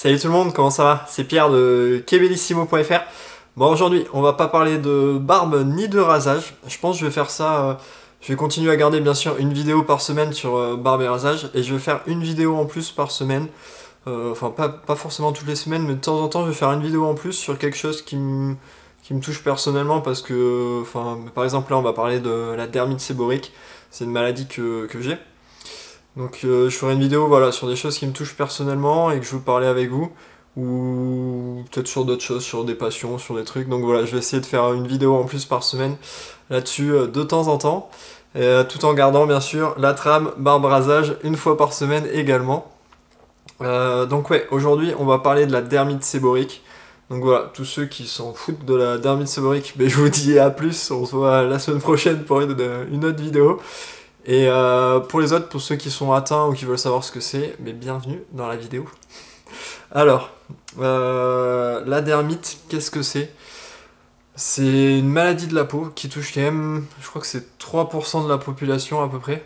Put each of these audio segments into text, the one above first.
Salut tout le monde, comment ça va? C'est Pierre de kebellissimo.fr. Bon, aujourd'hui, on va pas parler de barbe ni de rasage. Je pense que je vais faire ça. Je vais continuer à garder bien sûr une vidéo par semaine sur barbe et rasage. Et je vais faire une vidéo en plus par semaine. Enfin, pas forcément toutes les semaines, mais de temps en temps, je vais faire une vidéo en plus sur quelque chose qui me touche personnellement. Parce que, enfin, par exemple, là, on va parler de la dermite séborrheique. C'est une maladie que j'ai. Donc je ferai une vidéo voilà, sur des choses qui me touchent personnellement et que je veux parler avec vous, ou peut-être sur d'autres choses, sur des passions, sur des trucs. Donc voilà, je vais essayer de faire une vidéo en plus par semaine là-dessus de temps en temps, tout en gardant bien sûr la trame barbe rasage une fois par semaine également. Donc ouais, aujourd'hui on va parler de la dermite séborrheique. Donc voilà, tous ceux qui s'en foutent de la dermite séborrheique, je vous dis à plus, on se voit la semaine prochaine pour une autre vidéo. Et pour les autres, pour ceux qui sont atteints ou qui veulent savoir ce que c'est, bienvenue dans la vidéo. Alors, la dermite, qu'est-ce que c'est? C'est une maladie de la peau qui touche quand même, je crois que c'est 3% de la population à peu près.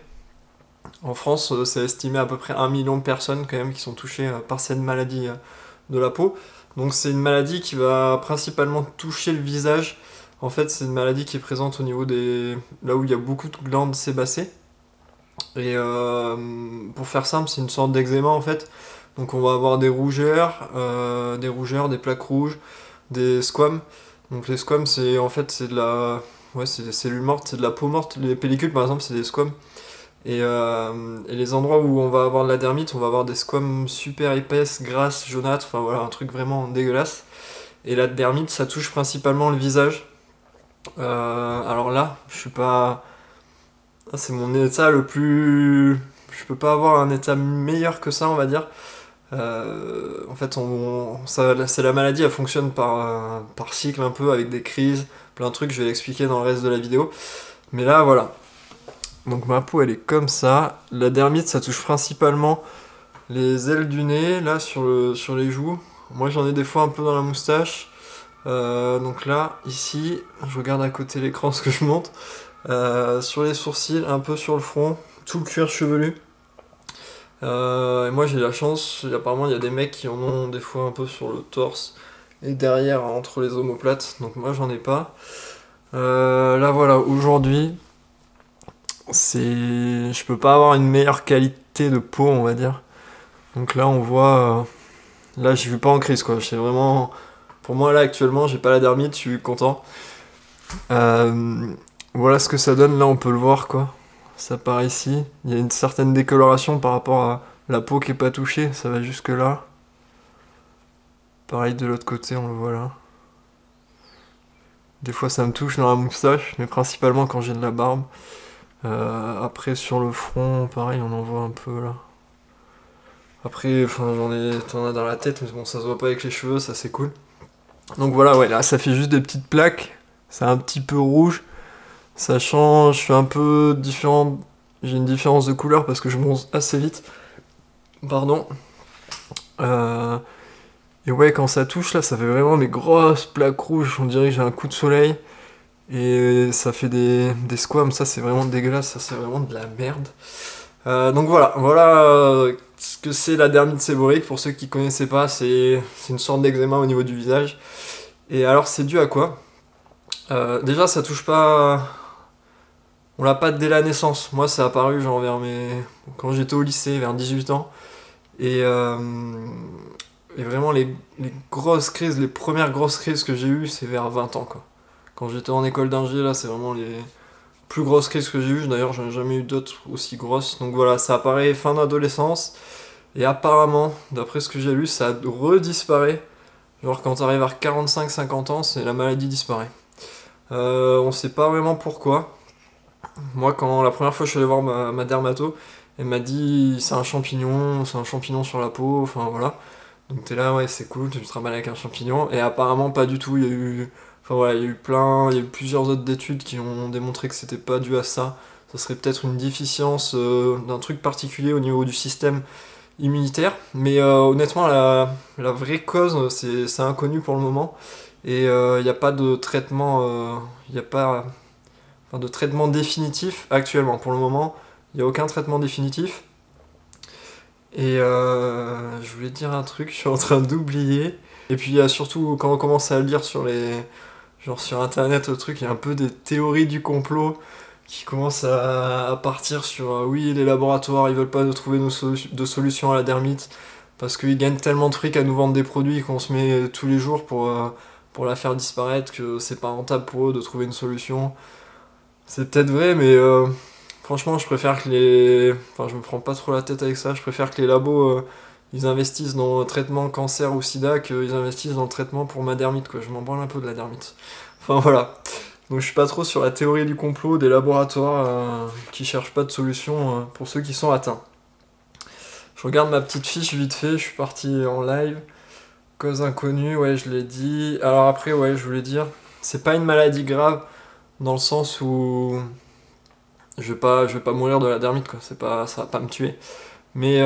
En France, c'est estimé à peu près 1 million de personnes quand même qui sont touchées par cette maladie de la peau. Donc c'est une maladie qui va principalement toucher le visage. En fait, c'est une maladie qui est présente au niveau là où il y a beaucoup de glandes sébacées. Et pour faire simple, c'est une sorte d'eczéma en fait. Donc on va avoir des rougeurs, des plaques rouges, des squames. Donc les squames, c'est en fait c'est de la, ouais, c'est des cellules mortes, c'est de la peau morte. Les pellicules par exemple, c'est des squames. Et les endroits où on va avoir de la dermite, on va avoir des squames super épaisses, grasses, jaunâtres. Enfin voilà, un truc vraiment dégueulasse. Et la dermite, ça touche principalement le visage. Alors là, je suis pas. C'est mon état le plus. Je peux pas avoir un état meilleur que ça, on va dire. En fait, c'est la maladie, elle fonctionne par cycle un peu, avec des crises, plein de trucs, je vais l'expliquer dans le reste de la vidéo. Mais là, voilà. Donc ma peau, elle est comme ça. La dermite, ça touche principalement les ailes du nez, là, sur les joues. Moi, j'en ai des fois un peu dans la moustache. Donc là, ici, je regarde à côté l'écran ce que je montre. Sur les sourcils, un peu sur le front, tout le cuir chevelu. Et moi j'ai la chance, apparemment il y a des mecs qui en ont des fois un peu sur le torse et derrière entre les omoplates, donc moi j'en ai pas. Là voilà, aujourd'hui, je peux pas avoir une meilleure qualité de peau, on va dire. Donc là on voit, là je suis pas en crise quoi, c'est vraiment, pour moi là actuellement j'ai pas la dermite, je suis content. Voilà ce que ça donne, là on peut le voir quoi. Ça part ici, il y a une certaine décoloration par rapport à la peau qui est pas touchée, ça va jusque là. Pareil de l'autre côté, on le voit là. Des fois ça me touche dans la moustache, mais principalement quand j'ai de la barbe. Après sur le front, pareil on en voit un peu là. Après, enfin t'en as dans la tête, mais bon ça se voit pas avec les cheveux, ça c'est cool. Donc voilà, ouais, là ça fait juste des petites plaques, c'est un petit peu rouge. Ça change, je suis un peu différent, j'ai une différence de couleur parce que je bronze assez vite. Pardon. Et ouais, quand ça touche là, ça fait vraiment des grosses plaques rouges, on dirait que j'ai un coup de soleil. Et ça fait des squames, ça c'est vraiment dégueulasse, ça c'est vraiment de la merde. Donc voilà ce que c'est la dermite séborrheique, pour ceux qui connaissaient pas, c'est une sorte d'eczéma au niveau du visage. Et alors c'est dû à quoi? Déjà ça touche pas. On l'a pas dès la naissance. Moi, ça a apparu genre quand j'étais au lycée, vers 18 ans. Et vraiment, les grosses crises, les premières grosses crises que j'ai eues, c'est vers 20 ans, quoi. Quand j'étais en école d'ingé, là, c'est vraiment les plus grosses crises que j'ai eues. D'ailleurs, j'en ai jamais eu d'autres aussi grosses. Donc voilà, ça apparaît fin d'adolescence. Et apparemment, d'après ce que j'ai lu, ça redisparaît. Genre, quand t'arrives à 45-50 ans, la maladie disparaît. On sait pas vraiment pourquoi. Moi, quand la première fois je suis allé voir ma dermato, elle m'a dit c'est un champignon sur la peau, enfin voilà. Donc t'es là, ouais, c'est cool, tu te travailles avec un champignon. Et apparemment, pas du tout. Enfin voilà, il y a eu plusieurs autres études qui ont démontré que c'était pas dû à ça. Ça serait peut-être une déficience d'un truc particulier au niveau du système immunitaire. Mais honnêtement, la vraie cause, c'est inconnu pour le moment. Et il n'y a pas de traitement, il n'y a pas de traitement définitif actuellement. Pour le moment, il n'y a aucun traitement définitif. Et je voulais dire un truc, je suis en train d'oublier. Et puis il y a surtout, quand on commence à lire sur les... Genre sur internet, le truc, il y a un peu des théories du complot qui commencent à partir sur oui, les laboratoires, ils veulent pas nous trouver de solution à la dermite parce qu'ils gagnent tellement de fric à nous vendre des produits qu'on se met tous les jours pour la faire disparaître que c'est pas rentable pour eux de trouver une solution. C'est peut-être vrai, mais franchement, je préfère que les... Enfin, je me prends pas trop la tête avec ça, je préfère que les labos, ils investissent dans le traitement cancer ou sida qu'ils investissent dans le traitement pour ma dermite, quoi. Je m'en branle un peu de la dermite. Enfin, voilà. Donc je suis pas trop sur la théorie du complot des laboratoires qui cherchent pas de solution pour ceux qui sont atteints. Je regarde ma petite fiche vite fait, je suis parti en live. Cause inconnue, ouais, je l'ai dit. Alors après, ouais, je voulais dire, c'est pas une maladie grave dans le sens où je vais pas mourir de la dermite, quoi. C'est pas, ça va pas me tuer. Mais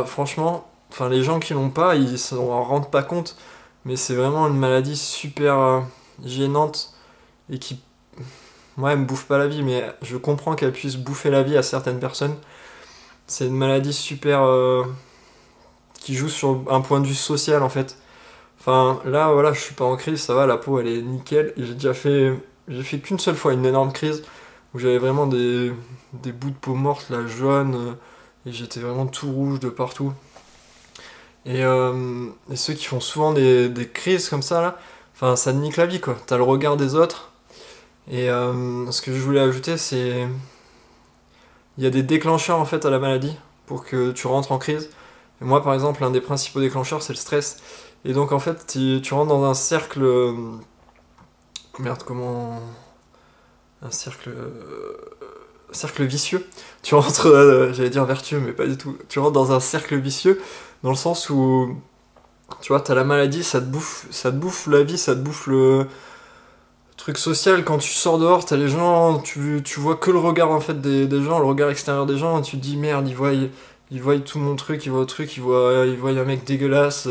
franchement, enfin les gens qui l'ont pas, ils s'en rendent pas compte. Mais c'est vraiment une maladie super gênante et qui, ouais, elle me bouffe pas la vie, mais je comprends qu'elle puisse bouffer la vie à certaines personnes. C'est une maladie super qui joue sur un point de vue social en fait. Enfin là, voilà, je suis pas en crise, ça va, la peau elle est nickel. Et j'ai fait qu'une seule fois une énorme crise où j'avais vraiment des bouts de peau morte, là, jaune, et j'étais vraiment tout rouge de partout. Et ceux qui font souvent des crises comme ça, là, enfin, ça te nique la vie, quoi. T'as le regard des autres. Et ce que je voulais ajouter, c'est... Il y a des déclencheurs, en fait, à la maladie pour que tu rentres en crise. Et moi, par exemple, l'un des principaux déclencheurs, c'est le stress. Et donc, en fait, tu rentres dans un cercle... Merde, comment... Un cercle vicieux. Tu rentres, j'allais dire vertueux, mais pas du tout. Tu rentres dans un cercle vicieux, dans le sens où, tu vois, t'as la maladie, ça te bouffe la vie, ça te bouffe le truc social. Quand tu sors dehors, t'as les gens, tu vois que le regard en fait des gens, le regard extérieur des gens, et tu te dis merde, ils voient tout mon truc, ils voient le truc, ils voient un mec dégueulasse,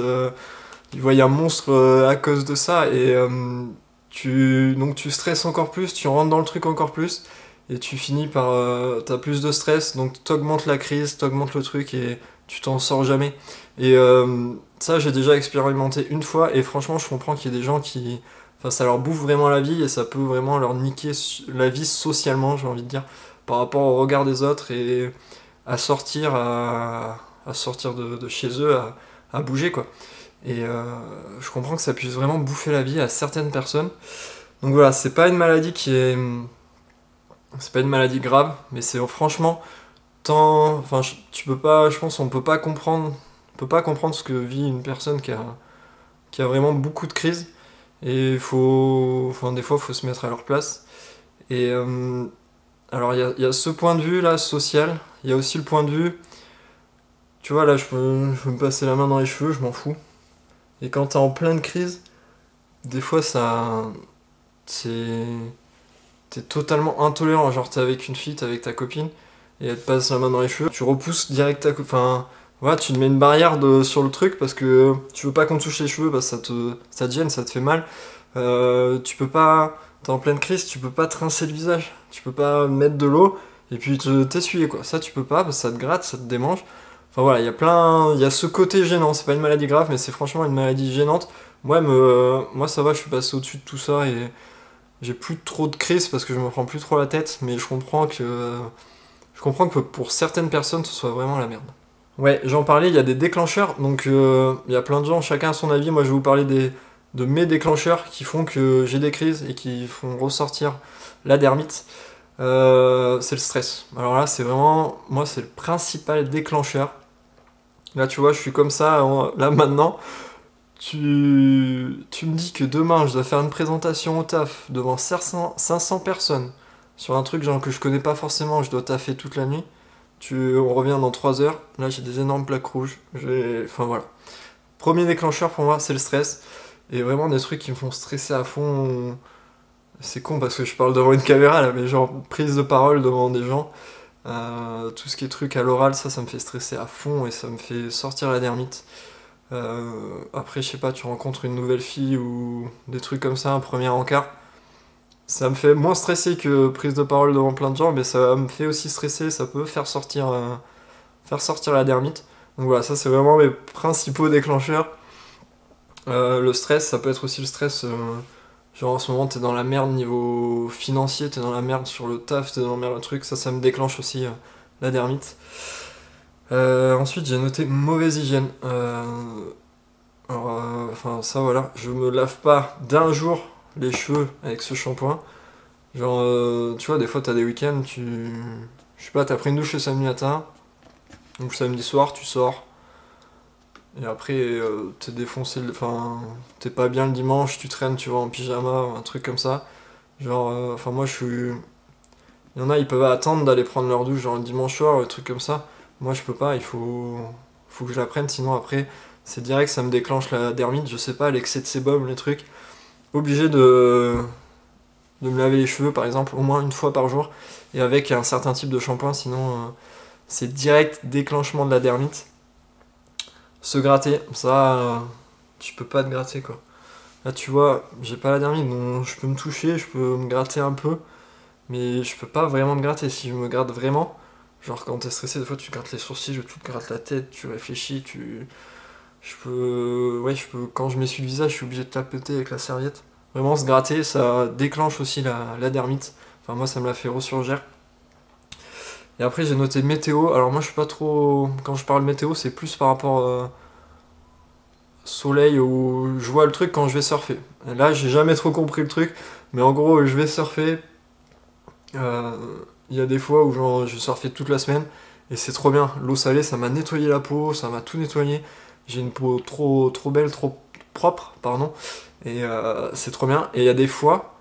ils voient un monstre à cause de ça, et donc tu stresses encore plus, tu rentres dans le truc encore plus. Et tu finis par... t'as plus de stress, donc t'augmentes la crise, t'augmentes le truc et tu t'en sors jamais. Et ça, j'ai déjà expérimenté une fois et franchement, je comprends qu'il y ait des gens qui... Enfin, ça leur bouffe vraiment la vie et ça peut vraiment leur niquer la vie socialement, j'ai envie de dire, par rapport au regard des autres et à sortir de chez eux, à bouger, quoi. Et je comprends que ça puisse vraiment bouffer la vie à certaines personnes. Donc voilà, c'est pas une maladie qui est... C'est pas une maladie grave, mais c'est franchement enfin, tu peux pas, je pense, on peut pas comprendre ce que vit une personne qui a vraiment beaucoup de crises. Et enfin, des fois, il faut se mettre à leur place. Et alors, il y a ce point de vue là, social. Il y a aussi le point de vue, tu vois, là, je peux me passer la main dans les cheveux, je m'en fous. Et quand t'es en pleine crise, des fois, c'est, t'es totalement intolérant. Genre, t'es avec une fille, t'es avec ta copine, et elle te passe la main dans les cheveux, tu repousses direct ta copine. Enfin, voilà, tu te mets une barrière sur le truc parce que tu veux pas qu'on touche les cheveux, parce que ça te gêne, ça te fait mal. Tu peux pas. T'es en pleine crise, tu peux pas te rincer le visage. Tu peux pas mettre de l'eau et puis t'essuyer, quoi. Ça, tu peux pas parce que ça te gratte, ça te démange. Enfin voilà, il y a ce côté gênant. C'est pas une maladie grave, mais c'est franchement une maladie gênante. Moi, ça va, je suis passé au-dessus de tout ça et j'ai plus trop de crise parce que je me prends plus trop la tête, mais je comprends que pour certaines personnes ce soit vraiment la merde. Ouais, j'en parlais, il y a des déclencheurs, donc il y a plein de gens, chacun a son avis. Moi je vais vous parler de mes déclencheurs qui font que j'ai des crises et qui font ressortir la dermite. C'est le stress. Alors là, c'est vraiment, moi c'est le principal déclencheur. Là tu vois, je suis comme ça, là maintenant. Tu me dis que demain je dois faire une présentation au taf devant 500 personnes sur un truc genre que je connais pas forcément, je dois taffer toute la nuit. On revient dans 3 heures, là j'ai des énormes plaques rouges. Enfin voilà. Premier déclencheur pour moi c'est le stress. Et vraiment des trucs qui me font stresser à fond. C'est con parce que je parle devant une caméra là, mais genre prise de parole devant des gens. Tout ce qui est truc à l'oral, ça me fait stresser à fond et ça me fait sortir la dermite. Après, je sais pas, tu rencontres une nouvelle fille ou des trucs comme ça, un premier encart. Ça me fait moins stresser que prise de parole devant plein de gens, mais ça me fait aussi stresser, ça peut faire sortir la dermite. Donc voilà, ça c'est vraiment mes principaux déclencheurs. Le stress, ça peut être aussi le stress, genre en ce moment t'es dans la merde niveau financier, t'es dans la merde sur le taf, t'es dans la merde le truc, ça me déclenche aussi la dermite. Ensuite j'ai noté mauvaise hygiène. Enfin ça voilà, je me lave pas d'un jour les cheveux avec ce shampoing. Genre tu vois des fois t'as des week-ends, je sais pas, t'as pris une douche le samedi matin, donc le samedi soir tu sors, et après t'es défoncé, enfin t'es pas bien le dimanche, tu traînes, tu vas en pyjama, ou un truc comme ça. Genre, enfin moi je suis... Il y en a, ils peuvent attendre d'aller prendre leur douche genre le dimanche soir, ou des trucs comme ça. Moi je peux pas, faut que je la prenne, sinon après c'est direct, ça me déclenche la dermite, je sais pas, l'excès de sébum, les trucs. Obligé de me laver les cheveux par exemple au moins une fois par jour, et avec un certain type de shampoing, sinon c'est direct déclenchement de la dermite. Se gratter, ça, tu peux pas te gratter quoi. Là tu vois, j'ai pas la dermite, donc je peux me toucher, je peux me gratter un peu, mais je peux pas vraiment me gratter. Si je me gratte vraiment, genre quand t'es stressé, des fois tu grattes les sourcils, tu te grattes la tête, tu réfléchis, quand je m'essuie le visage, je suis obligé de tapoter avec la serviette. Vraiment se gratter, ça déclenche aussi la dermite. Enfin moi ça me la fait ressurgir. Et après j'ai noté météo, alors moi je suis pas trop... Quand je parle météo c'est plus par rapport soleil, où je vois le truc quand je vais surfer. Et là j'ai jamais trop compris le truc, mais en gros je vais surfer, il y a des fois où genre, je surfais toute la semaine, et c'est trop bien. L'eau salée ça m'a nettoyé la peau, ça m'a tout nettoyé. J'ai une peau trop belle, trop propre, pardon, et c'est trop bien. Et il y a des fois,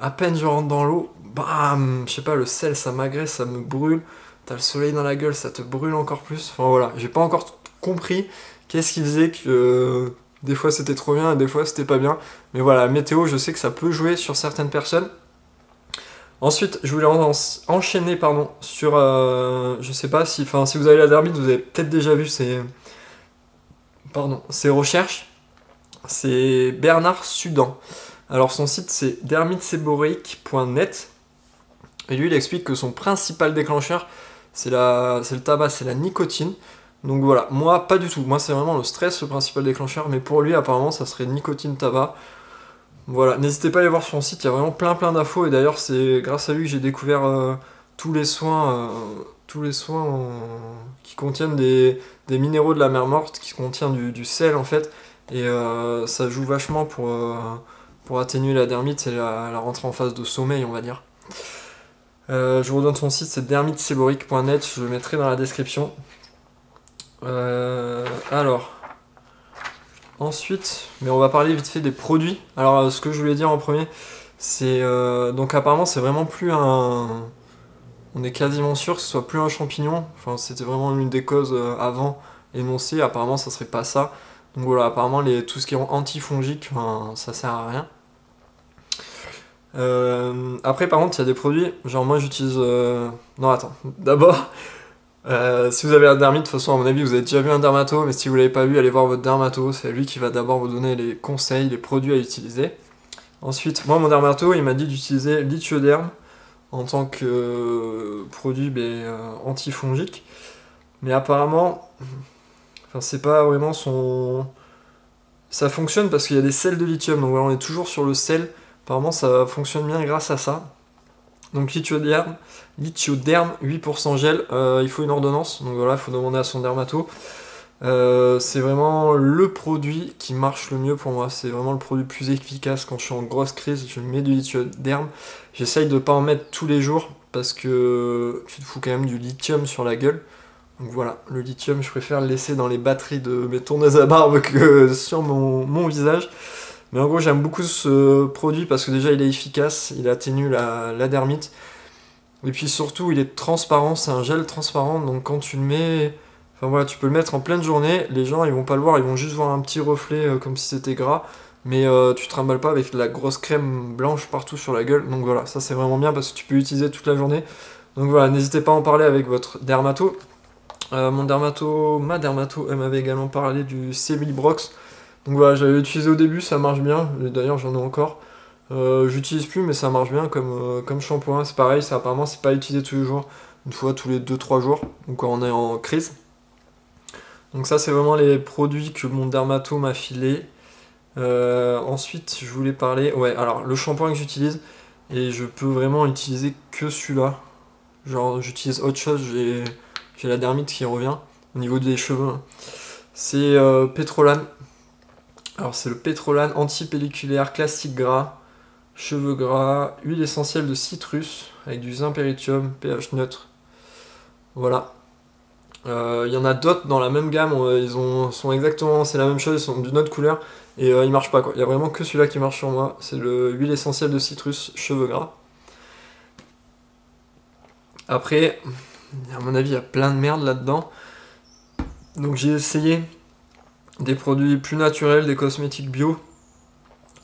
à peine je rentre dans l'eau, bam, je sais pas, le sel ça m'agresse, ça me brûle, t'as le soleil dans la gueule, ça te brûle encore plus. Enfin voilà, j'ai pas encore compris qu'est-ce qui faisait que des fois c'était trop bien et des fois c'était pas bien. Mais voilà, la météo, je sais que ça peut jouer sur certaines personnes. Ensuite, je voulais enchaîner pardon, sur, je sais pas si, si vous avez la dermite, vous avez peut-être déjà vu ces recherches. C'est Bernard Sudan. Alors son site c'est dermiteséborique.net, et lui il explique que son principal déclencheur c'est le tabac, c'est la nicotine. Donc voilà, moi pas du tout, moi c'est vraiment le stress le principal déclencheur, mais pour lui apparemment ça serait nicotine, tabac. Voilà, n'hésitez pas à aller voir son site, il y a vraiment plein d'infos, et d'ailleurs c'est grâce à lui que j'ai découvert tous les soins, qui contiennent des minéraux de la mer morte, qui contiennent du sel en fait, et ça joue vachement pour atténuer la dermite et la rentrer en phase de sommeil, on va dire. Je vous redonne son site, c'est dermiteséborique.net, je le mettrai dans la description. Alors, ensuite, mais on va parler vite fait des produits. Alors, ce que je voulais dire en premier, c'est donc apparemment c'est vraiment plus un... On est quasiment sûr que ce soit plus un champignon. Enfin, c'était vraiment une des causes avant énoncées. Apparemment, ça serait pas ça. Donc voilà, apparemment tout ce qui est antifongique, ça sert à rien. Après, par contre, il y a des produits. Genre moi, j'utilise. Non, attends. D'abord. Si vous avez un dermite, de toute façon, à mon avis, vous avez déjà vu un dermato, mais si vous l'avez pas vu, allez voir votre dermato, c'est lui qui va d'abord vous donner les conseils, les produits à utiliser. Ensuite, moi, mon dermato, il m'a dit d'utiliser Litioderm en tant que produit antifongique, mais apparemment, c'est pas vraiment son... Ça fonctionne parce qu'il y a des sels de lithium, donc voilà, on est toujours sur le sel, apparemment ça fonctionne bien grâce à ça. Donc Litioderm 8% gel, il faut une ordonnance, donc voilà, il faut demander à son dermato. C'est vraiment le produit qui marche le mieux pour moi, c'est vraiment le produit plus efficace quand je suis en grosse crise, je mets du Litioderm. J'essaye de pas en mettre tous les jours parce que tu te fous quand même du lithium sur la gueule. Donc voilà, le lithium je préfère le laisser dans les batteries de mes tondeuses à barbe que sur mon visage. Mais en gros j'aime beaucoup ce produit parce que déjà il est efficace, il atténue la dermite. Et puis surtout il est transparent, c'est un gel transparent, donc quand tu le mets... Enfin voilà, tu peux le mettre en pleine journée, les gens ils vont pas le voir, ils vont juste voir un petit reflet comme si c'était gras. Mais tu te trimbales pas avec de la grosse crème blanche partout sur la gueule. Donc voilà, ça c'est vraiment bien parce que tu peux l'utiliser toute la journée. Donc voilà, n'hésitez pas à en parler avec votre dermato. Ma dermato, elle m'avait également parlé du Cevibrox. Donc voilà, je l'avais utilisé au début, ça marche bien. D'ailleurs, j'en ai encore. J'utilise plus, mais ça marche bien comme shampoing. C'est pareil, apparemment, c'est pas utilisé tous les jours. Une fois tous les 2-3 jours. Donc quand on est en crise. Donc ça, c'est vraiment les produits que mon dermato m'a filé. Ensuite, je voulais parler... Ouais, alors, le shampoing que j'utilise, et je peux vraiment utiliser que celui-là. Genre, j'utilise autre chose, j'ai la dermite qui revient au niveau des cheveux. C'est Petrolan. Alors, c'est le Petrolan anti-pelliculaire classique gras, cheveux gras, huile essentielle de citrus avec du zinc péritium, pH neutre. Voilà. Il y en a d'autres dans la même gamme, sont exactement, c'est la même chose, ils sont d'une autre couleur et ils marchent pas quoi. Il y a vraiment que celui-là qui marche sur moi, c'est le huile essentielle de citrus cheveux gras. Après, à mon avis, il y a plein de merde là-dedans. Donc j'ai essayé des produits plus naturels, des cosmétiques bio,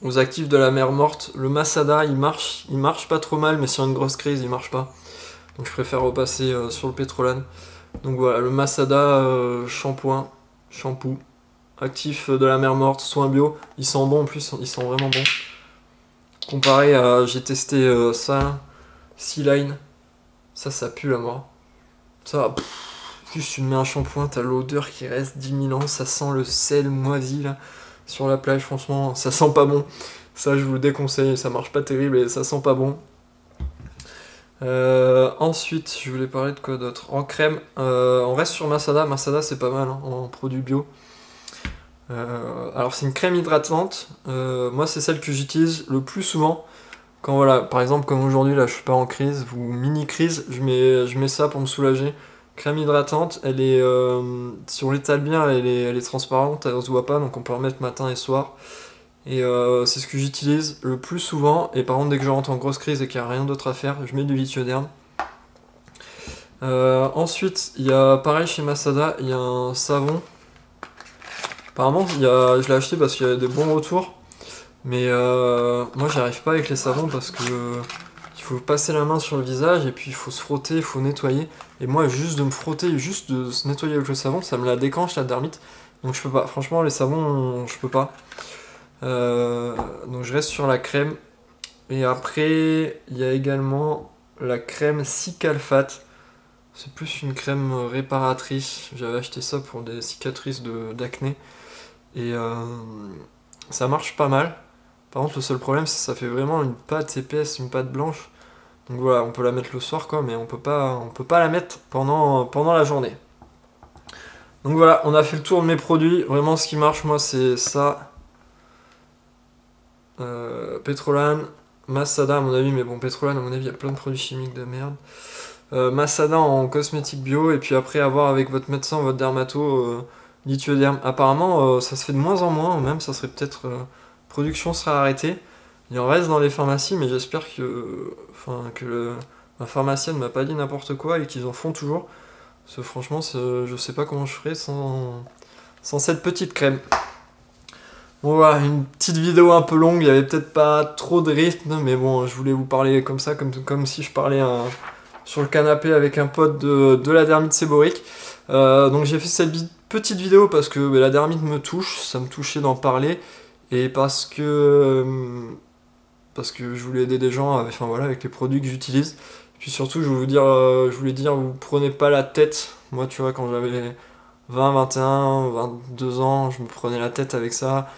aux actifs de la mer morte. Le Masada, il marche pas trop mal, mais sur une grosse crise, il marche pas. Donc je préfère repasser sur le Petrolan. Donc voilà, le Masada shampoo, actif de la mer morte, soin bio. Il sent bon en plus, il sent vraiment bon. Comparé à, j'ai testé ça, Sea-Line. Ça pue la mort. Ça, juste tu mets un shampoing, t'as l'odeur qui reste 10 000 ans, ça sent le sel moisi là, sur la plage, franchement, ça sent pas bon. Ça, je vous le déconseille, ça marche pas terrible et ça sent pas bon. Ensuite, je voulais parler de quoi d'autre? En crème, on reste sur Masada. Masada, c'est pas mal hein, en produit bio. Alors, c'est une crème hydratante. Moi, c'est celle que j'utilise le plus souvent. Quand voilà, par exemple, comme aujourd'hui, là, je suis pas en crise ou mini-crise, je mets ça pour me soulager. Crème hydratante, elle est, si on l'étale bien, elle est transparente, elle se voit pas, donc on peut en mettre matin et soir. Et c'est ce que j'utilise le plus souvent. Et par contre, dès que je rentre en grosse crise et qu'il n'y a rien d'autre à faire, je mets du lithioderne. Ensuite, il y a pareil chez Masada, il y a un savon. Apparemment, je l'ai acheté parce qu'il y a des bons retours. Mais moi, j'y arrive pas avec les savons parce que il faut passer la main sur le visage et puis il faut se frotter, il faut nettoyer. Et moi, juste de me frotter, juste de se nettoyer avec le savon, ça me la déclenche la dermite. Donc je peux pas. Franchement, les savons, je peux pas. Donc je reste sur la crème. Et après, il y a également la crème Cicalfate. C'est plus une crème réparatrice. J'avais acheté ça pour des cicatrices d'acné. Et ça marche pas mal. Par contre, le seul problème, c'est que ça fait vraiment une pâte épaisse, une pâte blanche. Donc voilà, on peut la mettre le soir, quoi, mais on peut pas la mettre pendant la journée. Donc voilà, on a fait le tour de mes produits. Vraiment, ce qui marche, moi, c'est ça. Petrolan, Masada à mon avis, mais bon, Petrolan à mon avis, il y a plein de produits chimiques de merde. Masada en cosmétique bio, et puis après, avoir avec votre médecin, votre dermato, lithioderne. Apparemment, ça se fait de moins en moins, même, ça serait peut-être... production sera arrêtée. Il en reste dans les pharmacies, mais j'espère que, ma pharmacienne m'a pas dit n'importe quoi et qu'ils en font toujours. Parce que franchement, je sais pas comment je ferais sans cette petite crème. Bon voilà, une petite vidéo un peu longue, il y avait peut-être pas trop de rythme, mais bon, je voulais vous parler comme ça, comme si je parlais sur le canapé avec un pote de la dermite séborique. Donc j'ai fait cette petite vidéo parce que la dermite me touche, ça me touchait d'en parler. Et parce que je voulais aider des gens avec les produits que j'utilise. Puis surtout, je voulais dire, vous prenez pas la tête. Moi, tu vois, quand j'avais 20, 21, 22 ans, je me prenais la tête avec ça.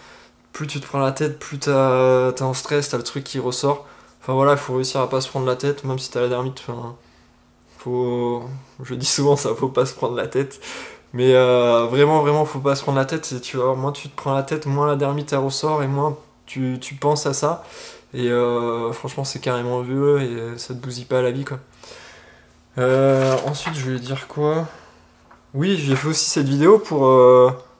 Plus tu te prends la tête, plus t'es en stress, t'as le truc qui ressort. Enfin voilà, il faut réussir à pas se prendre la tête, même si t'as la dermite. Je dis souvent ça, faut pas se prendre la tête. Mais vraiment, faut pas se prendre la tête. Tu vois, moins tu te prends la tête, moins la dermite elle ressort et moins tu penses à ça. Et franchement, c'est carrément vieux et ça te bousille pas à la vie, quoi. Ensuite, je voulais dire quoi? Oui, j'ai fait aussi cette vidéo pour,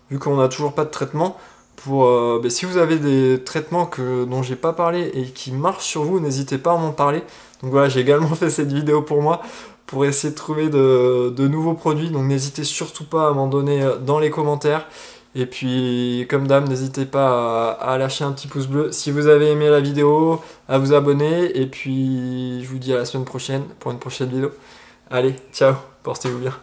vu qu'on n'a toujours pas de traitement, pour si vous avez des traitements dont j'ai pas parlé et qui marchent sur vous, n'hésitez pas à m'en parler. Donc voilà, j'ai également fait cette vidéo pour moi, pour essayer de trouver de nouveaux produits. Donc n'hésitez surtout pas à m'en donner dans les commentaires. Et puis, comme d'hab, n'hésitez pas à lâcher un petit pouce bleu si vous avez aimé la vidéo, à vous abonner. Et puis, je vous dis à la semaine prochaine pour une prochaine vidéo. Allez, ciao, portez-vous bien.